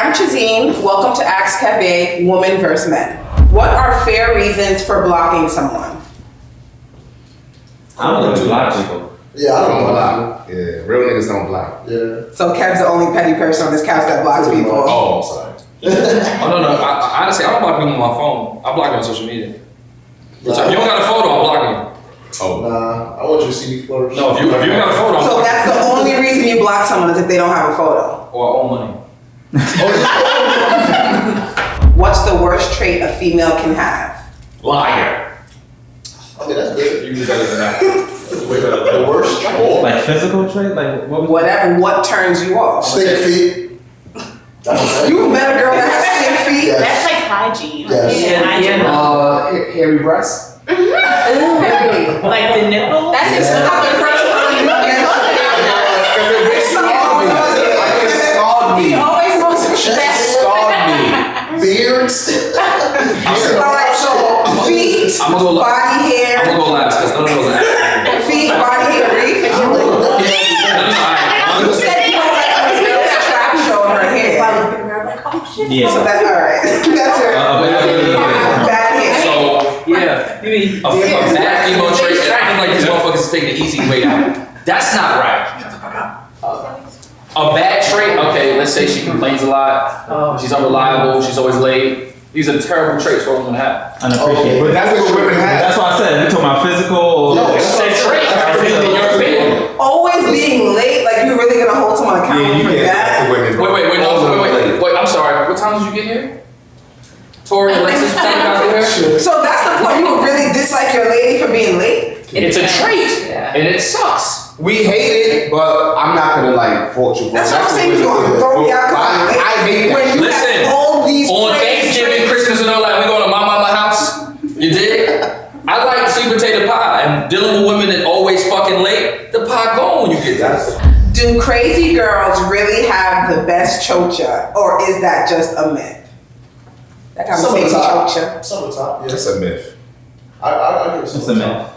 I'm Chazine. Welcome to Axe Cafe, Woman vs. Men. What are fair reasons for blocking someone? I don't do block people. Yeah, I don't block. Yeah, real niggas don't block. Yeah. So Kev's the only petty person on this couch that blocks people. Oh, I'm sorry. Oh no, I honestly, I don't block people on my phone. I block them on social media. If you don't got a photo, I'm blocking you. Oh. Nah, I want you to see me flourish. No, if you don't got a photo, I'm So blocking that's the only reason you block someone is if they don't have a photo. you. Or I owe money. What's the worst trait a female can have? Liar. Okay, that's good. You do better than that. Way better than The that. worst trait. Like physical trait? Like what was Whatever, what turns you off? Stink feet. You met a girl that has stink feet? Yes. That's like hygiene. Yes. Yeah, hygiene. Hairy breasts. Like the nipple. That's just not the first time you know that. He always wants to Beards. Alright, so feet, I'm gonna go body hair, I'm gonna go last because none of those are accurate. feet, body hair, reef. You said you don't like a girl that trap showing her hair. Yeah. So that's alright. That's her. Bad hair. So yeah, a bad female trait. And I feel like these motherfuckers is taking the easy way out. That's not right. A bad trait. Okay, let's say she complains a lot. She's unreliable. She's always late. These are terrible traits for a woman to have. unappreciated? But that's what women have. That's why I said we talking about physical or No, It's a trait. In your opinion. Always being late, like you really gonna hold someone accountable for that? Wait, I'm sorry. What time did you get here? Tori, Alexis, what time you guys get here? So that's the point. You would really dislike your lady for being late? It's a trait, and it sucks. We hate it, but I'm not gonna like fault you for That's it. what I'm saying. You're gonna throw me out. I hate that. When you Listen, have all these On traits, Thanksgiving, Christmas, and all that, we go to my mama's house. You dig? I like sweet potato pie, and dealing with women that always fucking late, the pie gone when you get that. do crazy girls really have the best chocha, or is that just a myth? That conversation chocha. Some of the time, yeah. That's a myth. I give it some it's a myth.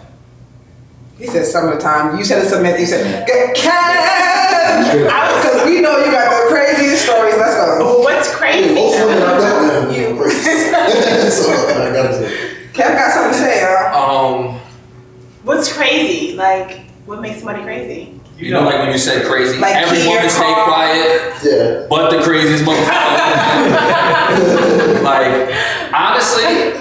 He said some of the time. You said it's a myth. You said, because we know you got the craziest stories. Let's go. What's crazy? Most women are definitely crazy. So I gotta say. Kev got something to say, huh? What's crazy? Like, what makes somebody crazy? You know, like when you said crazy, Like every key woman your stay car. quiet, Yeah. but the craziest motherfucker. Like, honestly,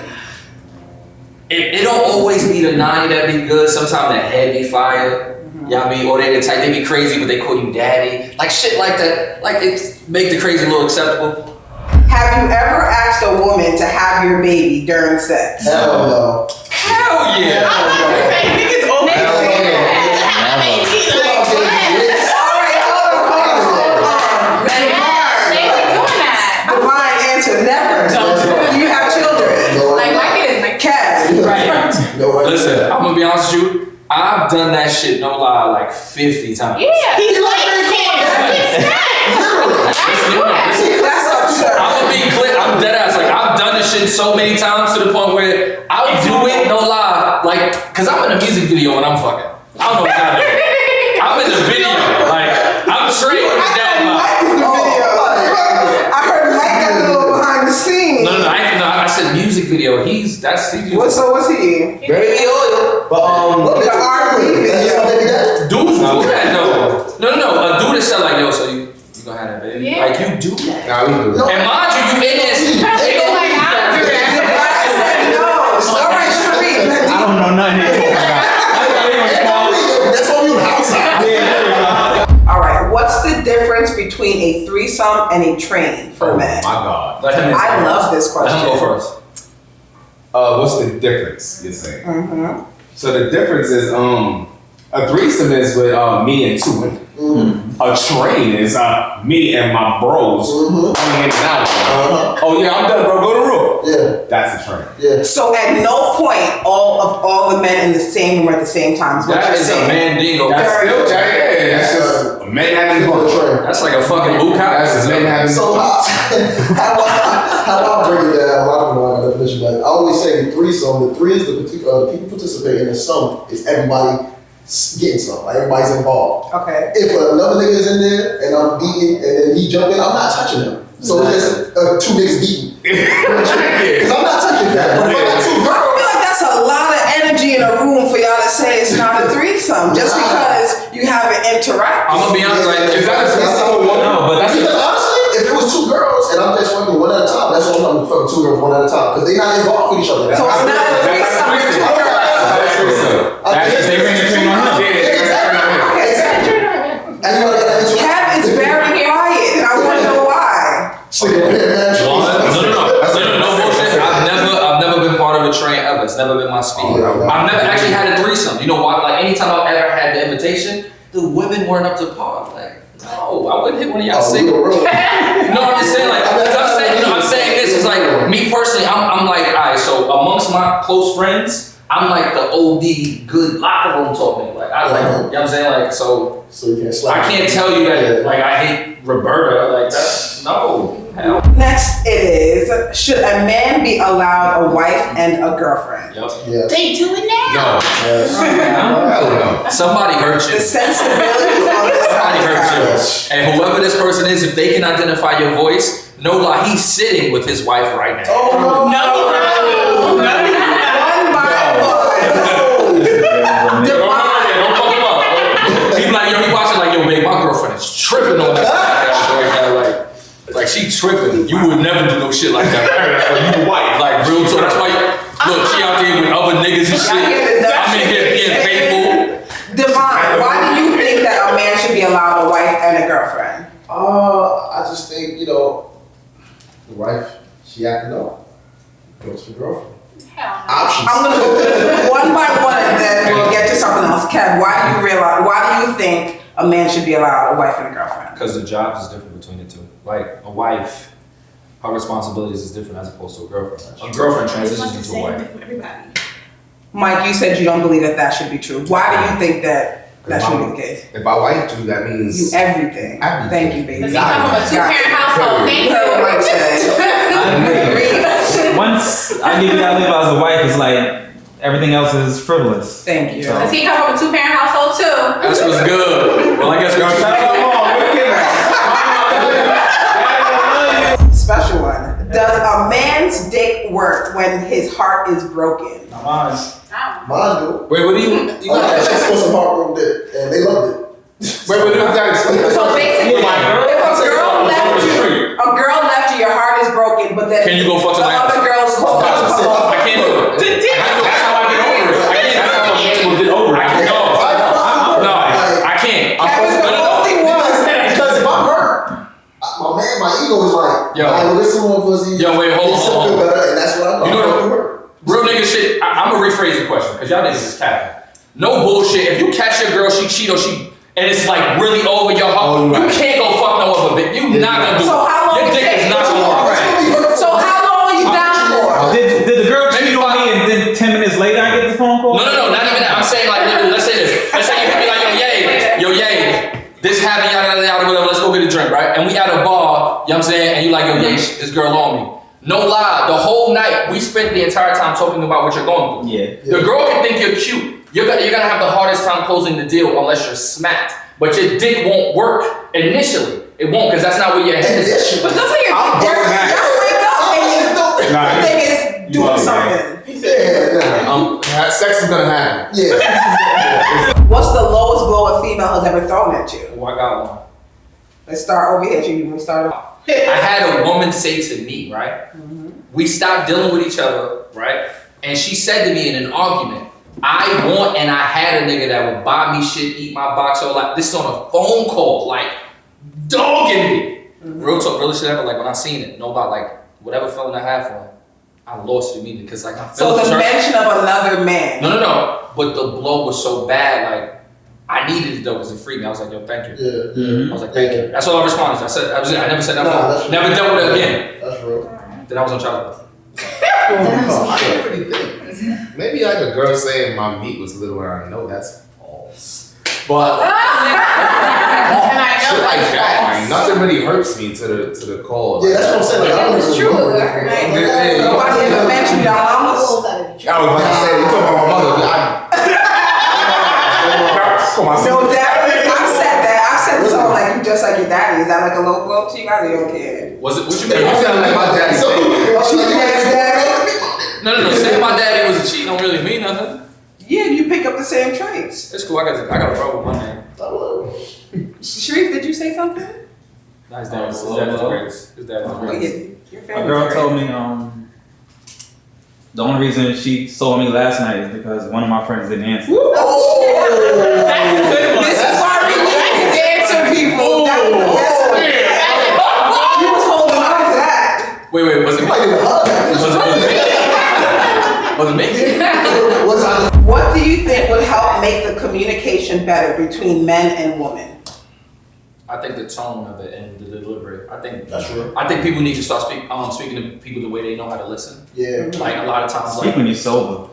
it don't always be the 90 that be good. Sometimes the head be fire. You know what I mean? Or they the type, they be crazy, but they call you daddy. Like shit like that. Like it make the crazy a little acceptable. Have you ever asked a woman to have your baby during sex? Hell no. Hell yeah. I'm about to say, niggas always say that. Divine answer, never. Do you have children? No, Like, my kid is my Cat. Right. No, Listen, I'm gonna be honest with you. I've done that shit, no lie, like 50 times. Yeah. He's like, that's absurd. I'm gonna be clear. I'm dead ass. Like I've done this shit so many times to the point where I'll do it, no lie. Like, cause I'm in a music video when I'm fucking. I don't know what I do. I'm in the video. Like I'm straight with the dad vibe. I heard Mike got a little behind the scenes. No. I said music video. That's he. So what's he? Baby oil. But The R&B video. Dudes do that though. No. A dude that said like, yo, so you gonna have that baby? Yeah. Like you do that. Nah, we do that. And mind you in this. I don't know nothing you're talking about. that's why we on the outside. All right. What's the difference between a threesome and a train for men? My God. Let him answer I first. love this Let him go question. first. What's the difference? You're saying? Mm-hmm. So the difference is a threesome is with me and two women. A train is me and my bros coming in and out. Oh yeah, I'm done, bro. Go to the room. Yeah. That's a train. Yeah. So at no point all the men in the same room at the same time. Is what That you're is a saying. mandingo. That's still that's just a man having fun. That's like a fucking bukkake. That's a man having So how I bring it down, I don't know the definition, but I always say the threesome, the three is the people participate in the sum is everybody getting some. Like everybody's involved. Okay. If another nigga is in there and I'm beating and then he jump in, I'm not touching him. So it's just two niggas beating. Because I'm not touching that. But if I got two I girls, feel like that's a lot of energy in a room for y'all to say it's not a threesome just because you haven't interacted. I'm gonna be honest, like if that's how it works. No, but that's because honestly, if it was two girls and I'm just fucking one at a time, that's all I'm fucking two girls one at a time because they're not involved with each other. So it's not a threesome with two girls. That's they bring the train on him. Exactly. And you gotta get that into Kev is very quiet, and I want to know why. No bullshit. I've never been part of a train ever. It's never been my speed. I've never actually had a threesome. You know why? Like anytime I've ever had the invitation, the women weren't up to par. Like, no, I wouldn't hit one of y'all single. No, I'm just saying, like, I'm saying this is like me personally. I'm like, all right. So amongst my close friends, I'm like the OD good locker room talk nigga. Like I like, you know what I'm saying? Like so you can't slap. I can't tell you that like I hate Roberta. Like that's no hell. Next, it is: should a man be allowed a wife and a girlfriend? Yep. Yeah. They do it now. Hell no. Somebody hurt you. The sensibilities on this Somebody hurt you. podcast. And whoever this person is, if they can identify your voice, know like he's sitting with his wife right now. Oh no! No. One by one. Don't fuck him up. People like, yo, he watching like, yo, babe, my girlfriend is tripping on that right now. Like she tripping. You would never do no shit like that. You white. Like real talk. That's why look, she out there with other niggas and shit. I'm in here being faithful. Divine, why do you think that a man should be allowed a wife and a girlfriend? I just think, the wife, she acting up. Goes to the girlfriend. Options. I'm gonna go one by one and then we'll get to something else. Kev, why do you think a man should be allowed a wife and a girlfriend? Because the jobs is different between the two. Like a wife, her responsibilities is different as opposed to a girlfriend. A girlfriend transitions into a wife. Everybody. Mike, you said you don't believe that should be true. Why do you think that should be the case? If my wife do, that You means everything. Everything. Thank you, baby. Because he come from a two-parent household. Thank You heard what Mike you. said. Once I give you that label as a wife, it's like everything else is frivolous. Thank you. Because he come from a two-parent household too. That's what's good. Well, I guess we're Special one. Does a man's dick work when his heart is broken? Mine do. Wait, what do you I just put some heartbroken dick, and they loved it. wait, what do you got? So basically, if a girl left you, your heart is broken, but then Can you go fuck the somebody else? other girl's clothes come off. I can't do it. That's how I get over it. I can't. That's how I'm able to get over it. I can't. No, I can't. Kevin's the only one. Because if I'm hurt, my ego is like, Yo. I know this one pussy. Yo, wait, hold It still on. feel better, and that's what I'm You know going what? to work. Real nigga shit. I'm gonna rephrase the question because y'all niggas is capping. No bullshit. If you catch your girl, she cheat or and it's like really over your heart, you can't go fuck no other bitch. You not gonna do So it. how long Your it dick take? is not gonna work. So how long are you down for? Did the girl cheat on me and then 10 minutes later I get the phone call? No, not even that. I'm saying like, nigga, let's say this. Let's say you hit me like, yo, yay, this happened, yada, whatever, let's go get a drink, right? And we at a bar, you know what I'm saying? And you like, yo, yay, this girl on me. No lie, the whole night, we spent the entire time talking about what you're going through. Yeah. The girl can think you're cute. You're gonna have the hardest time closing the deal unless you're smacked. But your dick won't work initially. It won't, because that's not where your head is. But doesn't your I'm dick work? busting You ass. wake up and Nah, the thing is doing something. Sex is gonna happen. Yeah. What's the lowest blow a female has ever thrown at you? Oh, I got one. Let's start over here. You start off. I had a woman say to me, right? We stopped dealing with each other, right? And she said to me in an argument, I want and I had a nigga that would buy me shit, eat my box, or like this is on a phone call, like dogging me. Real talk, real shit ever. Like when I seen it, know about like whatever feeling I had for him, I lost it immediately because like I So felt the mention of another man. No. But the blow was so bad, like I needed it though because it freed me. I was like, yo, thank you. Yeah. I was like, thank you. That's all I responded. I never said Nah, nothing. that's Never dealt with it again. That's real. Then I was on childhood. I can't really think. Maybe like a girl saying my meat was little, and I know that's false. But And I know shit like that's that, like, false. nothing really hurts me to the core. Yeah, that's what I'm saying. Like, I don't It's really true. remember. Nobody ever mentioned y'all mamas. I was about to say, you talking about my mother. just like your daddy. Is that like a low blow to you guys? Or you don't care? Was it? What you mean? You sound like my daddy. So, No. Saying my daddy was a cheat don't really mean nothing. Yeah, you pick up the same traits. It's cool. I got a problem with my name. Sharif, did you say something? Nah, his dad is the greatest. His dad is the Oh, greatest. yeah. Your A family's girl great. told me the only reason she saw me last night is because one of my friends didn't answer. Oh, That's a good one. this is why we need to answer people. You was holding on to that. Wait, was it me? Was it me? What do you think would help make the communication better between men and women? I think the tone of it and the delivery. That's true. I think people need to start speaking to people the way they know how to listen. Yeah. Like a lot of times, Speak when you're sober.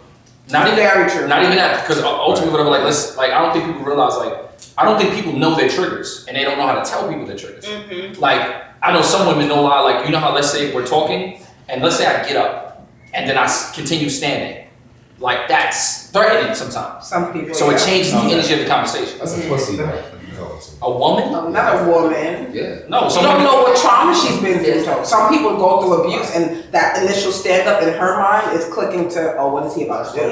not even Very true. Not even that, because ultimately, what I'm like, I don't think people realize, I don't think people know their triggers, and they don't know how to tell people their triggers. Mm-hmm. Like, I know some women know a lot, you know how, let's say we're talking, and let's say I get up, and then I continue standing. Like, that's threatening sometimes. Some people. So it changes the energy of the conversation. That's a pussy. A woman? Not a woman. Yeah. No, You some don't women- know what trauma she's been through. So some people go through abuse, and that initial stand up in her mind is clicking to, oh, what is he about to do?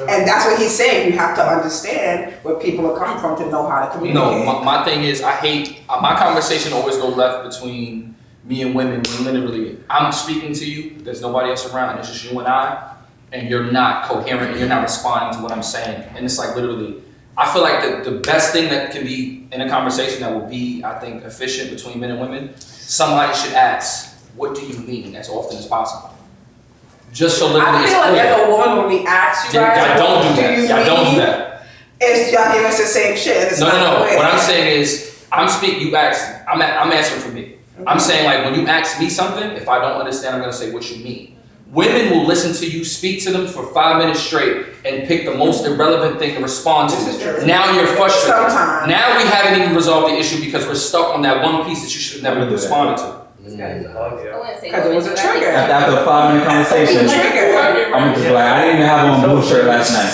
And that's what he's saying. You have to understand where people are coming from to know how to communicate. No, my thing is, I hate, my conversation always go left between me and women when literally I'm speaking to you, there's nobody else around, it's just you and I, and you're not coherent and you're not responding to what I'm saying. And it's like literally, I feel like the best thing that can be in a conversation that will be, I think, efficient between men and women, somebody should ask, what do you mean, as often as possible? Just so literally I it's feel like clear. as a woman, when we ask you guys, Y'all don't do what that. you Y'all don't do mean, that. It's y'all give us the same shit. And it's No. not the way. What I'm saying is, I'm answering for me. I'm saying like when you ask me something, if I don't understand, I'm gonna say what you mean. Women will listen to you, speak to them for 5 minutes straight, and pick the most irrelevant thing to respond This is to. true. Now you're frustrated. Sometimes. Now we haven't even resolved the issue because we're stuck on that one piece that you should have never responded to. Because it was a trigger. After a 5-minute conversation, Trigger. I'm just like, I didn't even have on a blue shirt last night.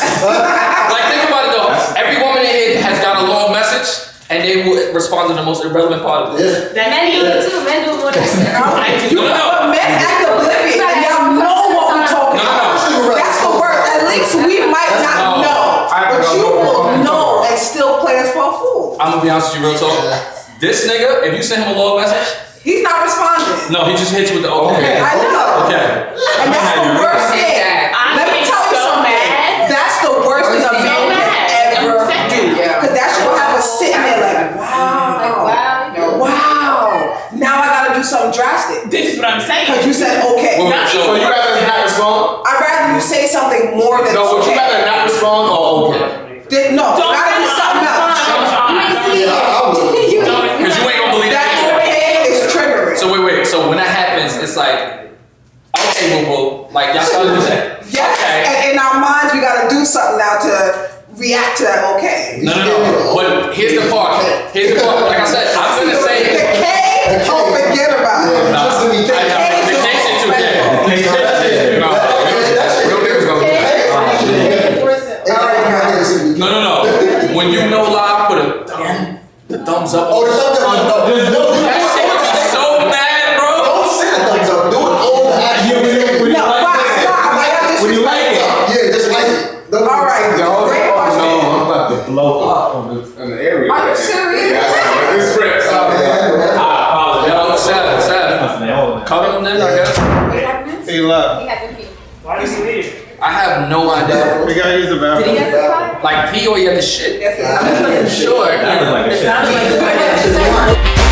Like think about it though. Every woman in here has got a long message, and they will respond to the most irrelevant part of it. Yeah. Men do it too. Men do more than that. No. Men act oblivious. And y'all know what we're talking about. That's the word. At least we might not No. know. But you will know and still play us for a fool. I'm gonna be honest with you, real talk. This nigga, if you send him a long message, He's not responding. no, he just hits you with the okay. I know. Okay. And that's the worst thing. Let me tell you something. That's the worst thing a man can ever do. Because that shit will have us sitting there like, wow. Now I gotta do something drastic. This is what I'm saying. Because you said okay. Well, So you rather not respond? I'd rather you say something more than No, would you okay. rather not respond or okay? No, it gotta be something else. Yeah, I would. Because you ain't gonna believe That that. okay is triggering. So wait. So when that happens, it's like, okay, boo. Like y'all started to say, Yes, okay. and in our minds, we gotta do something now to react to that okay. No. But here's the part. Like I said, I'm gonna The say. K, oh, forget about it. Nah, Just to be I got the case shit too bad. No, real niggas gonna do that. No. When you know live, put the thumbs up. Oh, the thumbs up. No. That shit would be so bad, bro. Don't say the thumbs up. Do it on the actual thing. No, why? When you like it. Yeah, just like it. Don't All right, great question. I'm about to blow up in the area. Are you serious? Yeah, this script. Yo, Seth, cut him then, I guess. He left. Why did you leave? I have no idea. We gotta use the bathroom. Like pee or you have to shit. Yes, I'm sure. That looked like a shit. Sounds like